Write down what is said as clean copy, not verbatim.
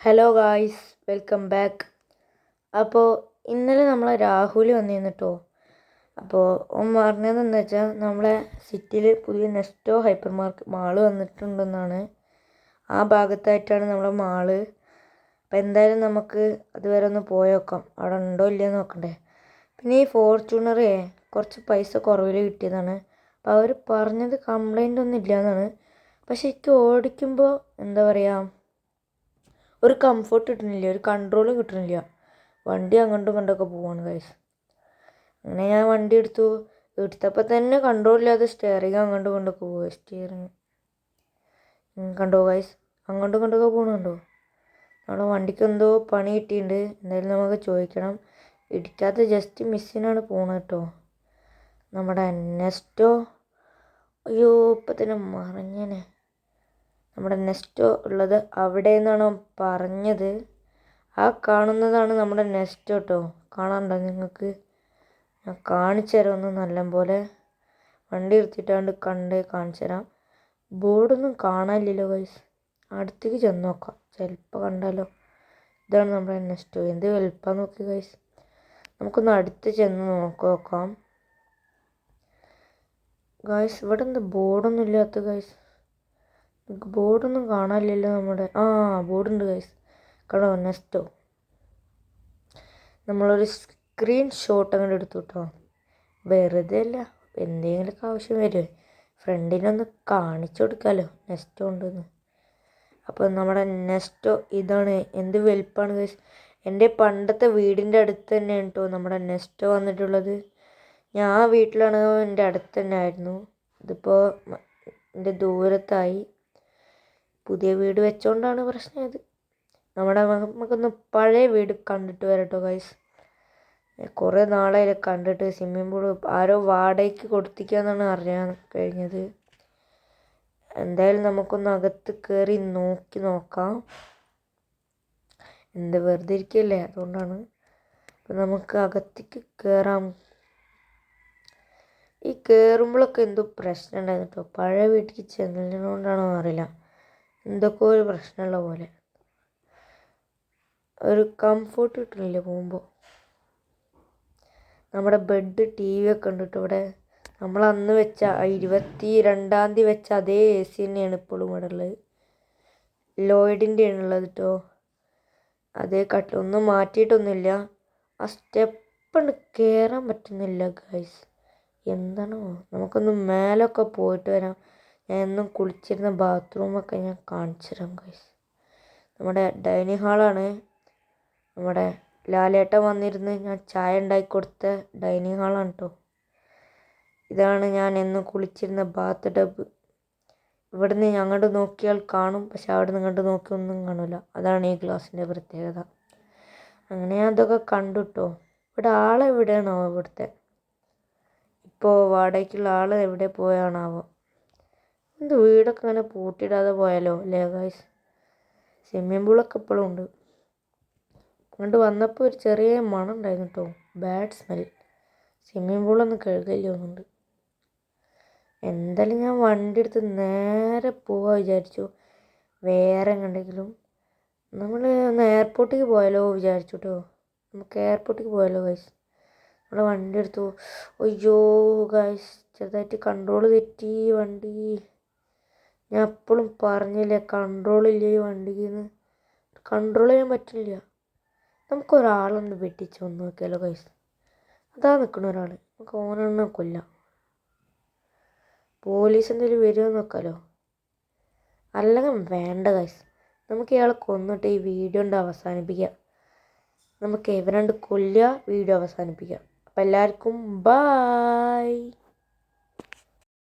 Hello guys, welcome back. അപ്പോൾ ഇന്നലെ നമ്മളെ രാഹുൽ വന്നിരുന്നു കേട്ടോ. അപ്പോൾ ഓൻ പറഞ്ഞതെന്ന് വെച്ചാൽ നമ്മളെ സിറ്റിയിൽ പുതിയ നെസ്റ്റോ ഹൈപ്പർ മാള് വന്നിട്ടുണ്ടെന്നാണ്. ആ ഭാഗത്തായിട്ടാണ് നമ്മളെ മാള്. അപ്പോൾ എന്തായാലും നമുക്ക് അതുവരെ ഒന്ന് പോയി നോക്കാം, അവിടെ ഉണ്ടോ ഇല്ലയെന്ന് നോക്കണ്ടേ. പിന്നെ ഈ ഫോർച്യൂണറേ കുറച്ച് പൈസ കുറവിൽ കിട്ടിയതാണ്. അപ്പോൾ അവർ പറഞ്ഞത് കംപ്ലൈൻ്റ് ഒന്നും ഇല്ലയെന്നാണ്. പക്ഷേ എനിക്ക് ഓടിക്കുമ്പോൾ എന്താ പറയുക, ഒരു കംഫർട്ട് കിട്ടുന്നില്ല, ഒരു കൺട്രോൾ കിട്ടുന്നില്ല. വണ്ടി അങ്ങോട്ടും ഇങ്ങോട്ടൊക്കെ പോവാണ് ഗൈസ്. അങ്ങനെ ഞാൻ വണ്ടി എടുത്തപ്പോൾ തന്നെ കൺട്രോൾ ഇല്ലാതെ സ്റ്റിയറിങ് അങ്ങോട്ടും ഇങ്ങോട്ടൊക്കെ പോവുക. സ്റ്റിയറിങ് കണ്ടോ ഗൈസ്, അങ്ങോട്ടും ഇങ്ങോട്ടൊക്കെ പോകണുണ്ടോ? നമ്മുടെ വണ്ടിക്ക് എന്തോ പണി കിട്ടിയിട്ടുണ്ട്. എന്തായാലും നമുക്ക് ചോദിക്കണം. ഇടിക്കാത്ത ജസ്റ്റ് മിസ്സിനാണ് പോണത് കേട്ടോ. നമ്മുടെ നെസ്റ്റോ, അയ്യോ ഇപ്പം തന്നെ മറിഞ്ഞനെ. നമ്മുടെ നെസ്റ്റോ ഉള്ളത് അവിടെ നിന്നാണ് പറഞ്ഞത്. ആ കാണുന്നതാണ് നമ്മുടെ നെസ്റ്റോ കേട്ടോ. കാണാനുണ്ടോ നിങ്ങൾക്ക്? ഞാൻ കാണിച്ചു തരാം ഒന്ന് നല്ല പോലെ. വണ്ടി എടുത്തിട്ടാണ്ട് കാണിച്ചു തരാം. ബോർഡൊന്നും കാണാനില്ലല്ലോ ഗൈസ്. അടുത്തേക്ക് ചെന്ന് നോക്കാം, ചിലപ്പോൾ കണ്ടാലോ. ഇതാണ് നമ്മുടെ നെസ്റ്റോ. എന്ത് വലുപ്പം നോക്കി ഗൈസ്. നമുക്കൊന്ന് അടുത്ത് ചെന്ന് നോക്കാം ഗൈസ്. ഇവിടെ എന്താ ബോർഡൊന്നും ഇല്ലാത്ത ഗൈസ്? ബോർഡൊന്നും കാണാനില്ലല്ലോ നമ്മുടെ. ബോർഡുണ്ട് ഗൈസ്, കണ്ടോ നെസ്റ്റോ. നമ്മളൊരു സ്ക്രീൻ ഷോട്ട് അങ്ങോട്ട് എടുത്തു കേട്ടോ. വെറുതെ അല്ല, എന്തെങ്കിലുമൊക്കെ ആവശ്യം വരുമോ, ഫ്രണ്ടിനൊന്ന് കാണിച്ചു കൊടുക്കാമല്ലോ നെസ്റ്റോ ഉണ്ടെന്ന്. അപ്പോൾ നമ്മുടെ നെസ്റ്റോ ഇതാണ്. എന്ത് വലുപ്പമാണ് ഗൈസ്. എൻ്റെ പണ്ടത്തെ വീടിൻ്റെ അടുത്ത് തന്നെയാണ് കേട്ടോ നമ്മുടെ നെസ്റ്റോ വന്നിട്ടുള്ളത്. ഞാൻ ആ വീട്ടിലാണ്, എൻ്റെ അടുത്ത് തന്നെ ആയിരുന്നു. ഇതിപ്പോൾ എൻ്റെ ദൂരത്തായി. പുതിയ വീട് വെച്ചോണ്ടാണ് പ്രശ്നമായത്. നമുക്കൊന്ന് പഴയ വീട് കണ്ടിട്ട് വരട്ടോ ഗൈസ്. കുറേ നാളായി കണ്ടിട്ട്. സ്വിമ്മിംഗ് പൂൾ ആരോ വാടകയ്ക്ക് കൊടുത്തിക്കാന്നാണ് അറിയാൻ കഴിഞ്ഞത്. എന്തായാലും നമുക്കൊന്ന് അകത്ത് കയറി നോക്കാം. എന്ത് വെറുതെ ഇരിക്കല്ലേ, അതുകൊണ്ടാണ്. അപ്പം നമുക്ക് അകത്തേക്ക് കയറാം. ഈ കയറുമ്പോഴൊക്കെ എന്തോ പ്രശ്നം ഉണ്ടായിരുന്നു കേട്ടോ. പഴയ വീട്ടിൽ ചെന്നതിനോണ്ടാണോ അറിയില്ല, എന്തൊക്കെ ഒരു പ്രശ്നമുള്ള പോലെ. ഒരു കംഫോർട്ട് കിട്ടുന്നില്ല പോകുമ്പോൾ. നമ്മുടെ ബെഡ് ടി വി ഒക്കെ ഉണ്ട് കേട്ടോ ഇവിടെ. നമ്മൾ അന്ന് വെച്ച 22-ാം തീയതി വെച്ച അതേ എ സി തന്നെയാണ് ഇപ്പോഴും ഇവിടെ ഉള്ളത്. ലോയിഡിൻ്റെയാണ് ഉള്ളത് കേട്ടോ. അതേ ഒന്നും മാറ്റിയിട്ടൊന്നുമില്ല. ആ സ്റ്റെപ്പ് കയറാൻ പറ്റുന്നില്ല ഗൈസ്. എന്താണോ, നമുക്കൊന്ന് മേലൊക്കെ പോയിട്ട് വരാം. ഞാൻ എന്നും കുളിച്ചിരുന്ന ബാത്റൂമൊക്കെ ഞാൻ കാണിച്ചു തരാം ഗൈസ്. നമ്മുടെ ഡൈനിങ് ഹാളാണ്. നമ്മുടെ ലാലേട്ടൻ വന്നിരുന്ന് ഞാൻ ചായ ഉണ്ടാക്കി കൊടുത്ത ഡൈനിങ് ഹാളാണ് കേട്ടോ. ഇതാണ് ഞാൻ എന്നും കുളിച്ചിരുന്ന ബാത്ത് ടബ്. ഇവിടുന്ന് അങ്ങോട്ട് നോക്കിയാൽ കാണും, പക്ഷെ അവിടെ നിന്ന് ഇങ്ങോട്ട് നോക്കി ഒന്നും കാണില്ല. അതാണ് ഈ ഗ്ലാസിൻ്റെ പ്രത്യേകത. അങ്ങനെ ഞാൻ അതൊക്കെ കണ്ടു കേട്ടോ. ഇവിടെ ആളെവിടെയാണോ ഇവിടുത്തെ, ഇപ്പോൾ വാടകയ്ക്കുള്ള ആൾ എവിടെ പോയാണാവോ. എന്ത് വീടൊക്കെ ഇങ്ങനെ പൂട്ടിയിടാതെ പോയാലോ അല്ലേ ഗൈസ്. സ്വിമ്മിംഗ് പൂളൊക്കെ ഇപ്പോഴും ഉണ്ട്. അങ്ങോട്ട് വന്നപ്പോൾ ഒരു ചെറിയ മണം ഉണ്ടായിരുന്നു കേട്ടോ, ബാഡ് സ്മെൽ. സ്വിമ്മിംഗ് പൂളൊന്നും കഴുകില്ലോന്നുണ്ട്. എന്തായാലും ഞാൻ വണ്ടി എടുത്ത് നേരെ പോവാൻ വിചാരിച്ചു. വേറെ എങ്ങോട്ടെങ്കിലും നമ്മൾ ഒന്ന് എയർപോർട്ടിലേക്ക് പോയാലോ വിചാരിച്ചു കേട്ടോ. നമുക്ക് എയർപോർട്ടിലേക്ക് പോയാലോ ഗൈസ്. നമ്മൾ വണ്ടി എടുത്തു. അയ്യോ ഗൈസ്, ചെറുതായിട്ട് കൺട്രോൾ തെറ്റി വണ്ടി. ഞാൻ എപ്പോഴും പറഞ്ഞില്ലേ, കൺട്രോളില്ലേ ഈ വണ്ടിക്ക്. കൺട്രോൾ ചെയ്യാൻ പറ്റില്ല. നമുക്കൊരാളൊന്ന് വെട്ടിച്ച് വന്ന് നോക്കിയാലോ ഗൈസ്. അതാ നിൽക്കണ ഒരാൾ, നമുക്ക് ഓനെണ്ണ കൊല്ലാം. പോലീസ് എന്തെങ്കിലും വരുമോ നോക്കാലോ. അല്ലെങ്കിൽ വേണ്ട ഗൈസ്, നമുക്ക് ഇയാളെ കൊന്നിട്ട് ഈ വീഡിയോ അവസാനിപ്പിക്കാം. നമുക്ക് ഇവരണ്ട് കൊല്ലുക, വീഡിയോ അവസാനിപ്പിക്കാം. അപ്പം എല്ലാവർക്കും ബായ്.